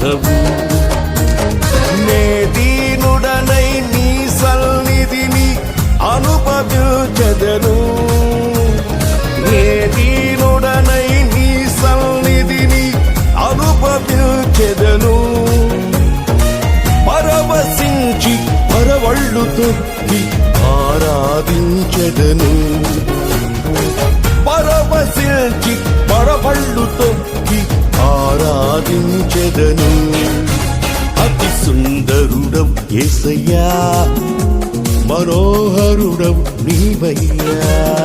నాథవు. నే దీనుడనై నీ సన్నిధిని అనుభవించెదను. నే దీనుడనై నీ సన్నిధిని అనుభవించెదను. పరవశించి పరవళ్ళు తొక్కి ఆరాధించెదను. పరవశించి పరవళ్ళు తొక్కి ఆరాధించెదను. అతి సుందరుడవు యేసయ్యా, మనోహరుడవు నీవయ్యా.